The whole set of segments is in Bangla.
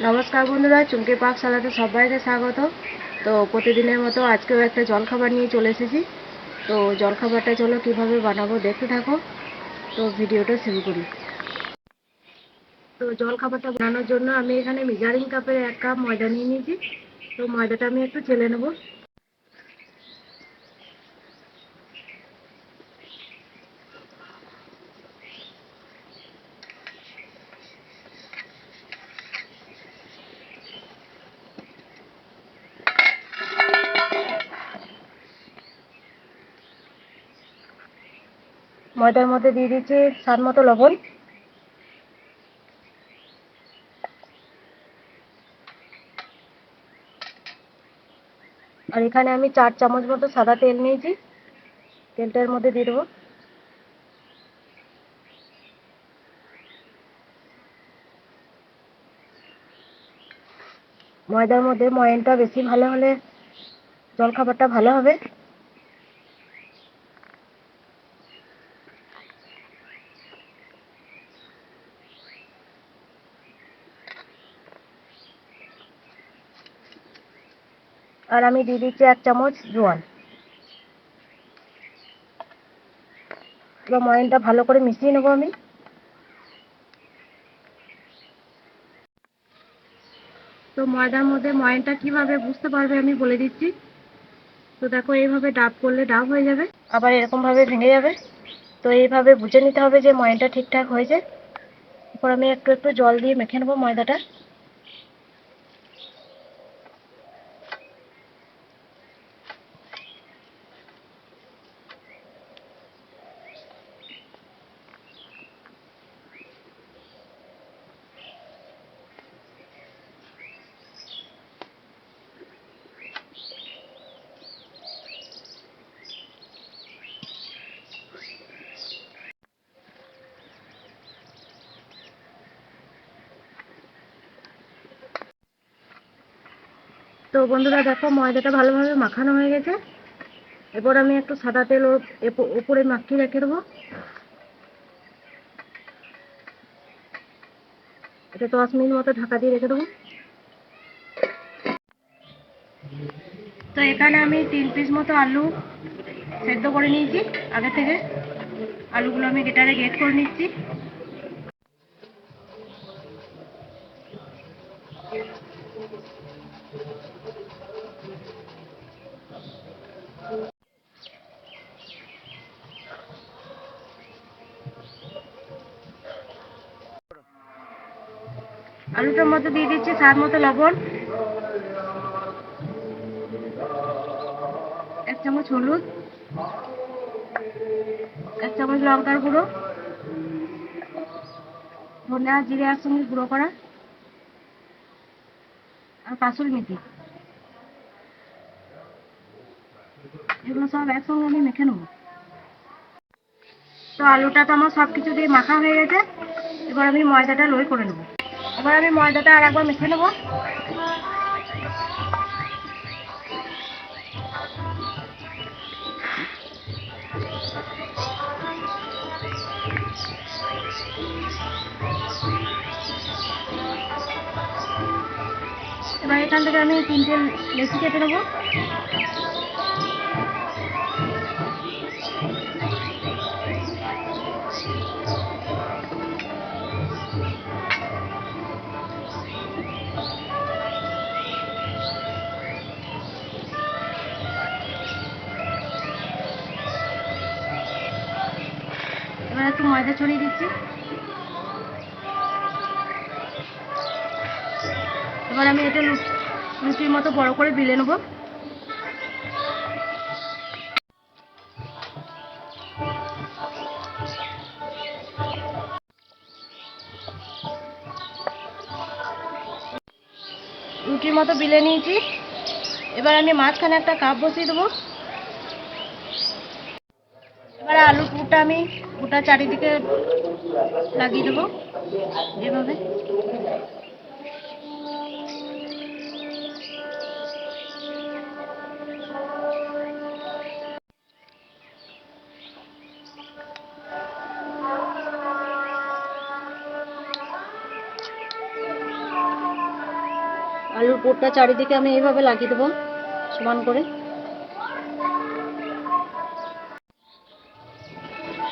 নমস্কার বন্ধুরা, চুমকি পাকশালাতে সবাইকে স্বাগত। তো প্রতিদিনের মতো আজকেও একটা জলখাবার নিয়ে চলে এসেছি। তো জলখাবারটা চলো কিভাবে বানাবো দেখতে থাকো। তো ভিডিওটা শুরু করি। তো জলখাবারটা বানানোর জন্য আমি এখানে মেজারিং কাপের 1 কাপ ময়দা নিয়ে নিয়েছি। তো ময়দাটা আমি একটু চেলে নেব। ময়দার মধ্যে দিয়ে দিচ্ছি স্বাদ মতো লবণ, আর এখানে আমি 4 চামচ মতো সাদা তেল নিয়েছি। তেলটার মধ্যে দিয়ে দেবো। ময়দার মধ্যে ময়ানটা বেশি ভালো হলে জলখাবারটা ভালো হবে। আর আমি দিয়ে দিচ্ছি 1 চামচ জোয়ান। পুরো ময়ানটা ভালো করে মিশিয়ে নেবো আমি। তো ময়দার মধ্যে ময়ানটা কিভাবে বুঝতে পারবে আমি বলে দিচ্ছি। তো দেখো, এইভাবে ডাব করলে ডাব হয়ে যাবে, আবার এরকম ভাবে ভেঙে যাবে। তো এইভাবে বুঝে নিতে হবে যে ময়ানটা ঠিকঠাক হয়েছে। এরপর আমি একটু একটু জল দিয়ে মেখে নেবো ময়দাটা। তো বন্ধুরা দেখো, ময়দাটা ভালোভাবে মাখানো হয়ে গেছে। এরপর আমি একটু সাদা তেল উপরে মাখিয়ে রেখে দেবো। এটা 10 মিনিট মতো ঢাকা দিয়ে রেখে দেবো। তো এখানে আমি 3 পিস মতো আলু সেদ্ধ করে নিয়েছি আগে থেকে। আলুগুলো আমি গ্রেটারে গ্রেট করে নিচ্ছি। আলুটার মধ্যে দিয়ে দিচ্ছি স্বাদ মতো লবণ, 1 চামচ হলুদ, 1 চামচ লঙ্কার গুঁড়ো, ধনে আর জিরে একসঙ্গে গুঁড়ো করা, আর কাসুরি মেথি। এগুলো সব একসঙ্গে আমি মেখে নেবো। তো আলুটা তো আমার সব কিছু দিয়ে মাখা হয়ে গেছে। এবার আমি ময়দাটা লোই করে নেবো। এবার আমি ময়দাটা আর একবার মেখে নেবো। এবার এখান থেকে আমি 3টে লেচি কেটে নেবো। এবার একটু ময়দা ছড়িয়ে দিচ্ছি। এবার আমি এটা লুচির মতো বড় করে বেলে নেবো। রুটির মতো বেলে নিয়েছি। এবার আমি মাঝখানে একটা কাপ বসিয়ে দেবো। এবার আলুর পুরটা আমি গোটা চারিদিকে লাগিয়ে দেবো এভাবে। আলুর পুরটা চারিদিকে আমি এইভাবে লাগিয়ে দেবো সমান করে।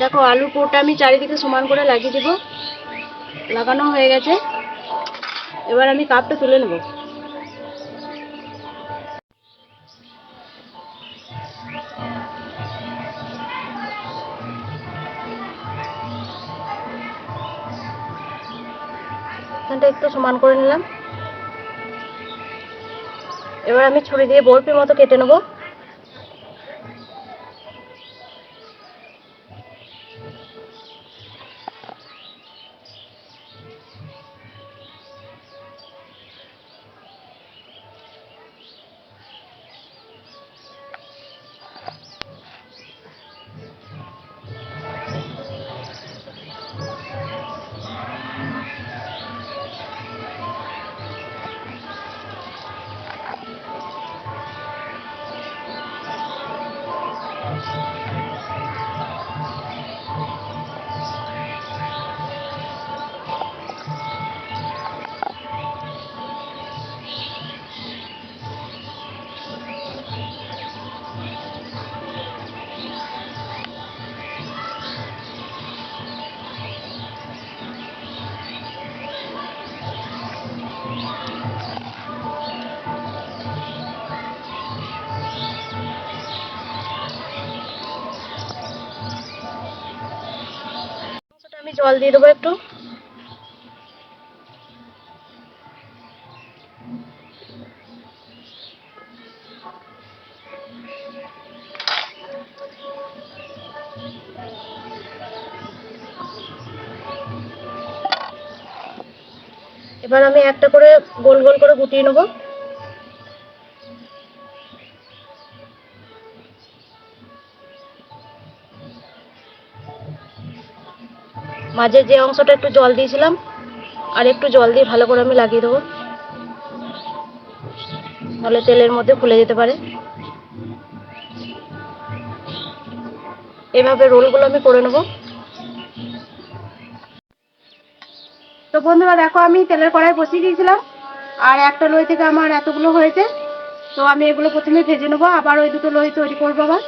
দেখো আলুর পুরটা আমি চারিদিকে সমান করে লাগিয়ে দেবো। লাগানো হয়ে গেছে, এবার আমি কাপটা তুলে নেব। এখানটা একটু সমান করে নিলাম। এবার আমি ছুরি দিয়ে বরফির মতো কেটে নেব। আমি জল দিয়ে দেবো একটু। এবার আমি একটা করে গোল গোল করে গুটিয়ে নেব। মাঝে যে অংশটা একটু জল দিয়েছিলাম আর একটু জল দিয়ে ভালো করে আমি লাগিয়ে দেবো, তাহলে তেলের মধ্যে ফুলে যেতে পারে। এভাবে রোলগুলো আমি করে নেব। তো বন্ধুরা দেখো আমি তেলের কড়াই বসিয়ে দিয়েছিলাম, আর একটা লোই থেকে আমার এতগুলো হয়েছে। তো আমি এগুলো প্রথমে ভেজে নেবো, আবার ওই দুটো লোই তৈরি করবো আবার।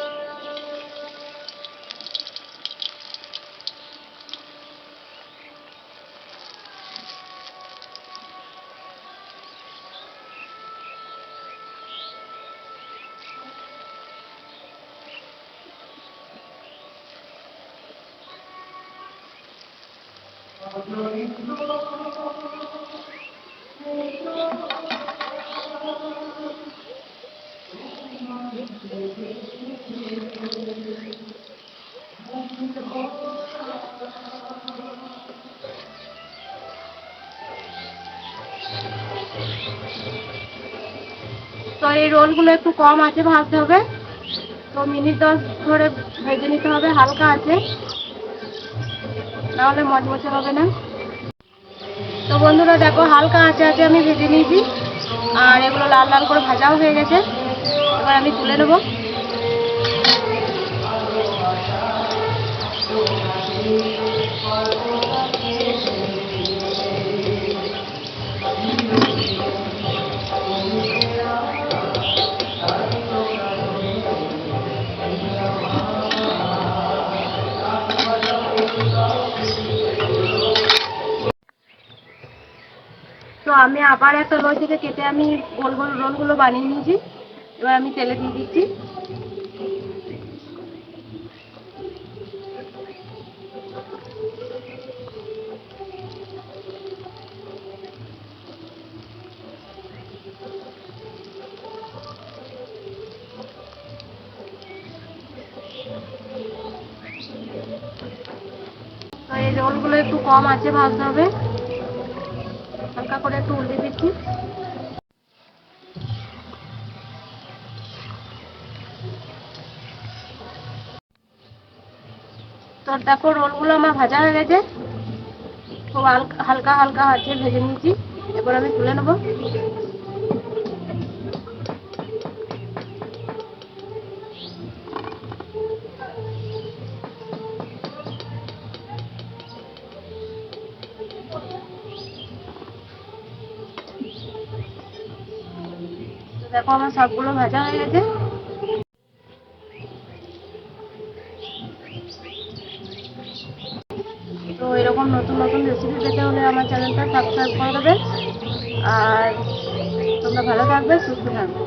তো এই রোলগুলো একটু কম আছে ভাজতে হবে, তো মিনিট 10 ধরে ভেজে নিতে হবে হালকা আছে, নাহলে মচমচে হবে না। তো বন্ধুরা দেখো হালকা আঁচে আঁচে আমি ভেজে নিয়েছি, আর এগুলো লাল লাল করে ভাজাও হয়ে গেছে। এবার আমি তুলে নেব। তো আমি আবার একটা লোই থেকে কেটে আমি গোল গোল রোলগুলো বানিয়ে নিয়েছি। এবার আমি তেলে দিয়ে দিচ্ছি। তো এই রোলগুলো একটু কম আছে ভাজতে হবে, হালকা করে একটু উল্টে দিচ্ছি। তো দেখো রোলগুলো আমার ভাজা হয়ে গেছে, খুব হালকা হালকা আছে ভেজে নিয়েছি। এবার আমি তুলে নেব। দেখো আমার সবগুলো ভাজা হয়ে গেছে। তো এরকম নতুন নতুন রেসিপি পেতে হলে আমার চ্যানেলটা সাবস্ক্রাইব করে দেবে। আর তোমরা ভালো থাকবে, সুস্থ থাকবে।